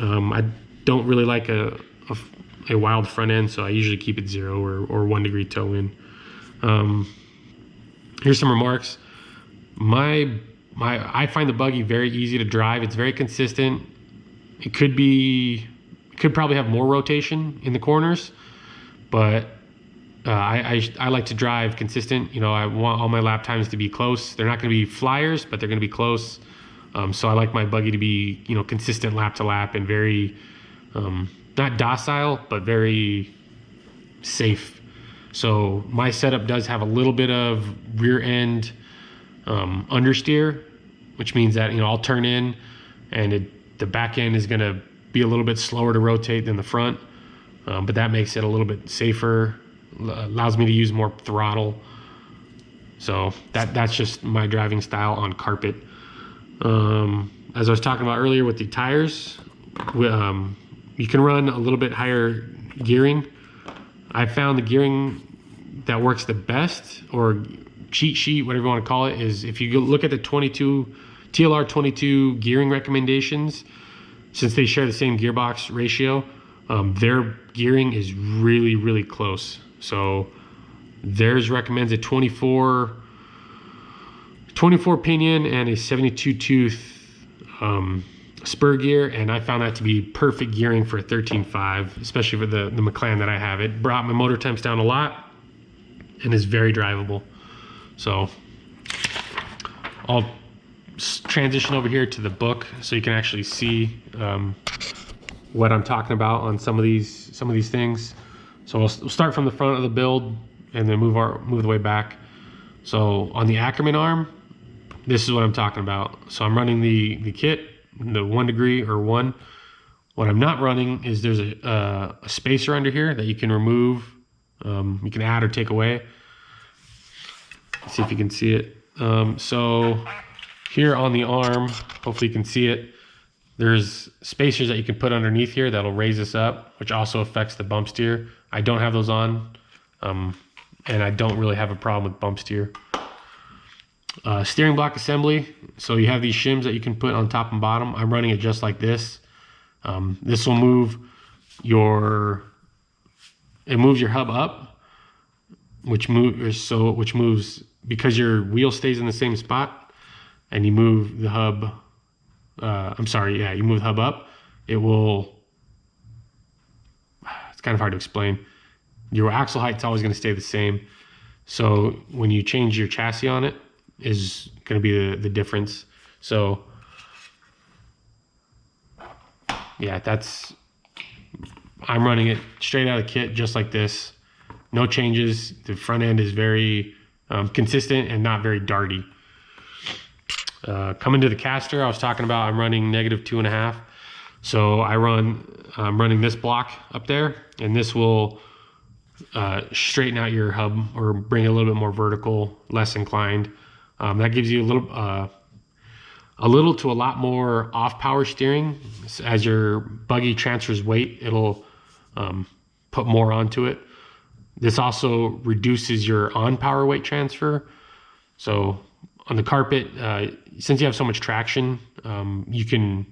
I don't really like a wild front end, so I usually keep it 0 or 1 degree toe in. Here's some remarks. I find the buggy very easy to drive. It's very consistent. It could probably have more rotation in the corners, but I like to drive consistent. You know, I want all my lap times to be close. They're not going to be flyers, but they're going to be close. So I like my buggy to be, you know, consistent lap to lap and very, not docile, but very safe. So my setup does have a little bit of rear end understeer, which means that, you know, I'll turn in and the back end is going to be a little bit slower to rotate than the front, but that makes it a little bit safer, allows me to use more throttle. So that's just my driving style on carpet. As I was talking about earlier with the tires, you can run a little bit higher gearing. I found the gearing that works the best, or cheat sheet, whatever you want to call it, is if you look at the TLR 22 gearing recommendations, since they share the same gearbox ratio, their gearing is really, really close. So theirs recommends a 24 pinion and a 72 tooth spur gear, and I found that to be perfect gearing for a 13.5, especially for the McLaren that I have. It brought my motor temps down a lot and is very drivable. So I'll transition over here to the book so you can actually see what I'm talking about on some of these things. So we'll start from the front of the build and then move the way back. So on the Ackermann arm, this is what I'm talking about. So I'm running the kit, the 1 degree or 1. What I'm not running is there's a spacer under here that you can remove. You can add or take away. Let's see if you can see it. So here on the arm, hopefully you can see it, there's spacers that you can put underneath here that'll raise this up, which also affects the bump steer. I don't have those on, and I don't really have a problem with bump steer. Steering block assembly. So you have these shims that you can put on top and bottom. I'm running it just like this. This will move it moves your hub up, which moves because your wheel stays in the same spot, and you move the hub. You move the hub up. It will. It's kind of hard to explain. Your axle height's always going to stay the same. So when you change your chassis on it, is going to be the difference. So yeah, I'm running it straight out of the kit just like this, no changes. The front end is very consistent and not very darty. Coming to the caster, I was talking about, I'm running -2.5. So I'm running this block up there, and this will straighten out your hub or bring it a little bit more vertical, less inclined. That gives you a little to a lot more off-power steering. As your buggy transfers weight, it'll put more onto it. This also reduces your on-power weight transfer. So on the carpet, since you have so much traction, you can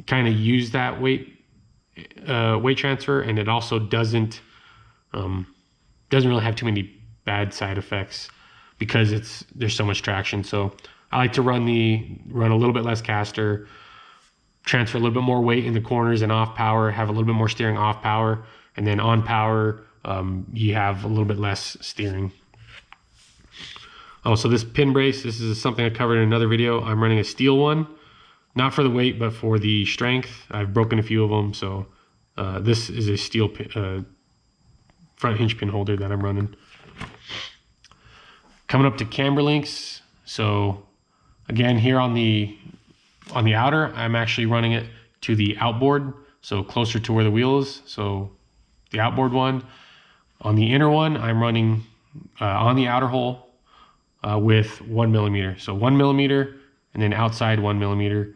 kind of use that weight transfer, and it also doesn't really have too many bad side effects because there's so much traction. So I like to run a little bit less caster, transfer a little bit more weight in the corners and off power, have a little bit more steering off power, and then on power, you have a little bit less steering. Oh, so this pin brace, this is something I covered in another video. I'm running a steel one, not for the weight, but for the strength. I've broken a few of them, so this is a steel front hinge pin holder that I'm running. Coming up to camber links. So again, here on the outer, I'm actually running it to the outboard, so closer to where the wheel is. So the outboard one. On the inner one, I'm running on the outer hole with 1 millimeter. So 1 millimeter, and then outside 1 millimeter.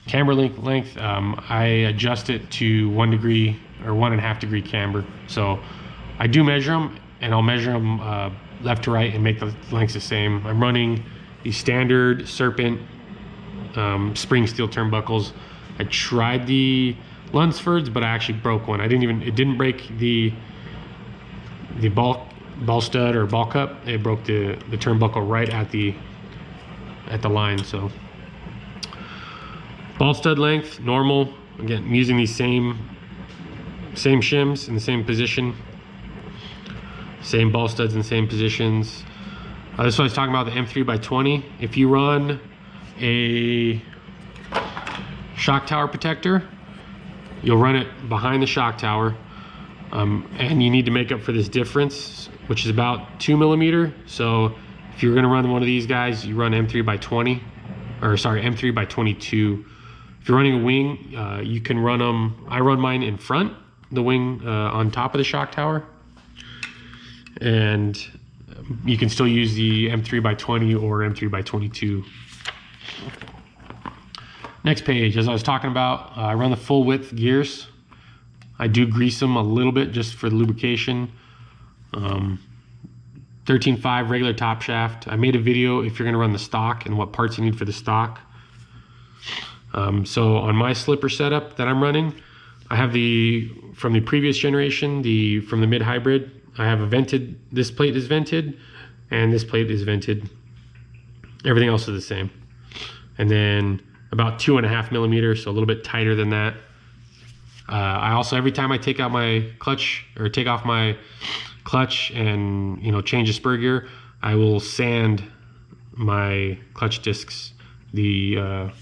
Camber length, I adjust it to 1 degree or 1.5 degree camber. So I do measure them, and I'll measure them left to right and make the lengths the same. I'm running the standard Serpent spring steel turnbuckles. I tried the Lunsfords, but I actually broke one. It didn't break the ball stud or ball cup. It broke the turnbuckle right at the line. So ball stud length normal. Again, I'm using these same shims in the same position, same ball studs in the same positions. This is what I was talking about, the M3x20. If you run a shock tower protector, you'll run it behind the shock tower, and you need to make up for this difference, which is about 2 millimeter. So if you're gonna run one of these guys, you run M3x20, or sorry, M3x22. If you're running a wing, you can run them. I run mine in front, the wing on top of the shock tower, and you can still use the M3x20 or M3x22. Next page, as I was talking about, I run the full width gears. I do grease them a little bit just for the lubrication. 13.5 regular top shaft. I made a video if you're gonna run the stock and what parts you need for the stock. So on my slipper setup that I'm running, I have from the previous generation, from the mid hybrid, I have a vented, this plate is vented, and this plate is vented. Everything else is the same. And then about 2.5 millimeters, so a little bit tighter than that. I also, every time I take out my clutch, or take off my clutch and change the spur gear, I will sand my clutch discs, just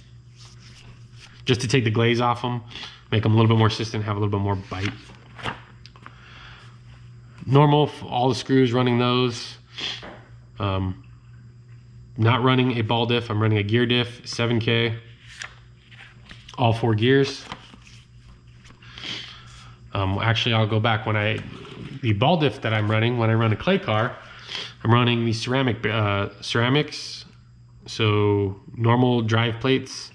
to take the glaze off them, make them a little bit more consistent, have a little bit more bite. Normal, all the screws, running those. Not running a ball diff, I'm running a gear diff, 7K, all 4 gears. Actually, I'll go back. The ball diff that I'm running, when I run a clay car, I'm running the ceramics, so normal drive plates,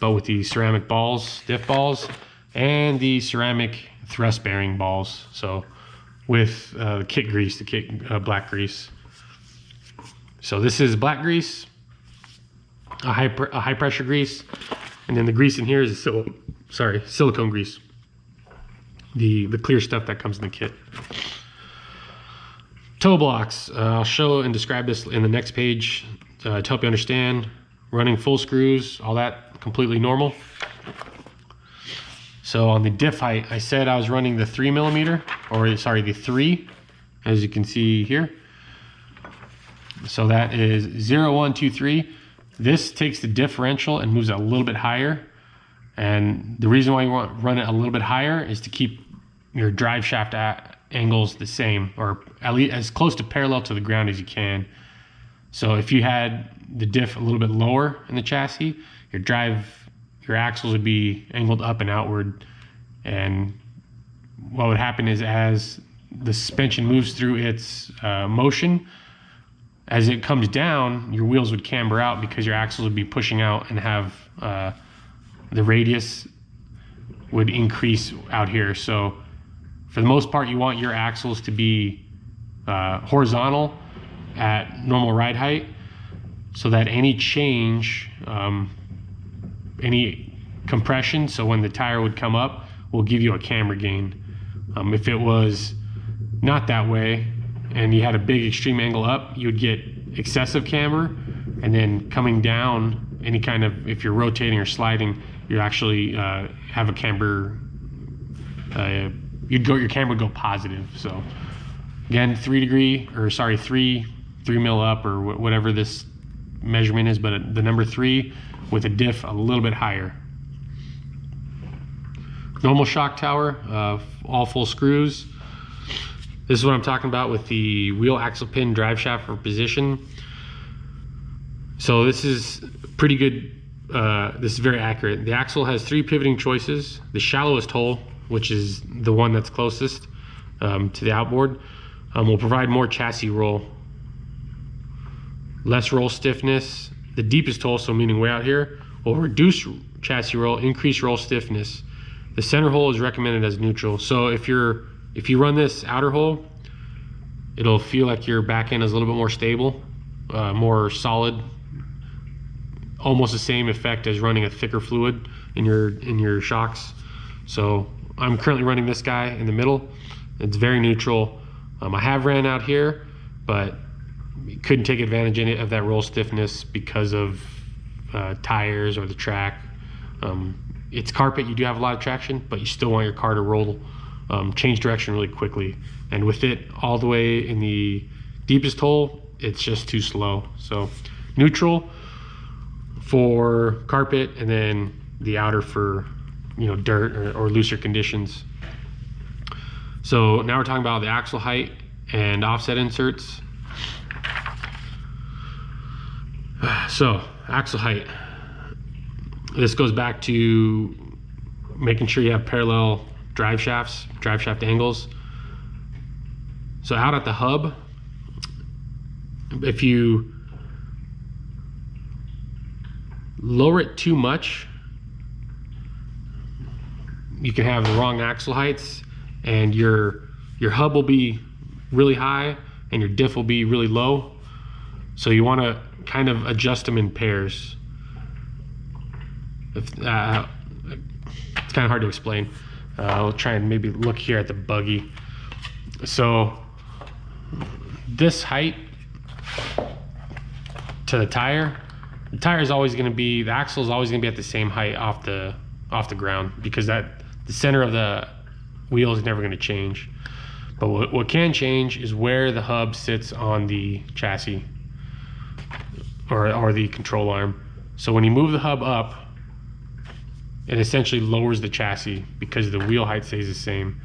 but with the ceramic balls, diff balls, and the ceramic thrust bearing balls. So with the kit grease, black grease. So this is black grease, a high pressure grease, and then the grease in here is silicone grease. The clear stuff that comes in the kit. Toe blocks, I'll show and describe this in the next page to help you understand. Running full screws, all that completely normal. So on the diff height, I said I was running the 3 millimeter, or sorry, the 3, as you can see here. So that is 0, 1, 2, 3. This takes the differential and moves it a little bit higher. And the reason why you want to run it a little bit higher is to keep your drive shaft angles the same, or at least as close to parallel to the ground as you can. So if you had the diff a little bit lower in the chassis, your axles would be angled up and outward. And what would happen is, as the suspension moves through its motion, as it comes down, your wheels would camber out because your axles would be pushing out and have the radius would increase out here. So for the most part, you want your axles to be horizontal at normal ride height, so that any change, any compression, so when the tire would come up, will give you a camber gain. If it was not that way and you had a big extreme angle up, you would get excessive camber, and then coming down, any kind of, if you're rotating or sliding, you actually have a camber, your camber would go positive. So again, 3 mil up, or whatever this measurement is, but the number 3 with a diff a little bit higher. Normal shock tower, all full screws. This is what I'm talking about with the wheel axle pin drive shaft for position. So this is pretty good. This is very accurate. The axle has 3 pivoting choices. The shallowest hole, which is the one that's closest to the outboard, will provide more chassis roll. Less roll stiffness. The deepest hole, so meaning way out here, will reduce chassis roll, increase roll stiffness. The center hole is recommended as neutral. So if you run this outer hole, it'll feel like your back end is a little bit more stable, more solid, almost the same effect as running a thicker fluid in your shocks. So I'm currently running this guy in the middle. It's very neutral. I have ran out here, but couldn't take advantage of that roll stiffness because of tires or the track. It's carpet, you do have a lot of traction, but you still want your car to roll, change direction really quickly. And with it all the way in the deepest hole, it's just too slow. So neutral for carpet, and then the outer for, you know, dirt or looser conditions. So now we're talking about the axle height and offset inserts. So axle height, this goes back to making sure you have parallel drive shaft angles. So out at the hub, if you lower it too much, you can have the wrong axle heights, and your hub will be really high and your diff will be really low. So you want to kind of adjust them in pairs. It's kind of hard to explain. I'll try and maybe look here at the buggy. So this height to the tire is always going to be, the axle is always going to be at the same height off the ground, because the center of the wheel is never going to change. But what can change is where the hub sits on the chassis or the control arm. So when you move the hub up, it essentially lowers the chassis because the wheel height stays the same.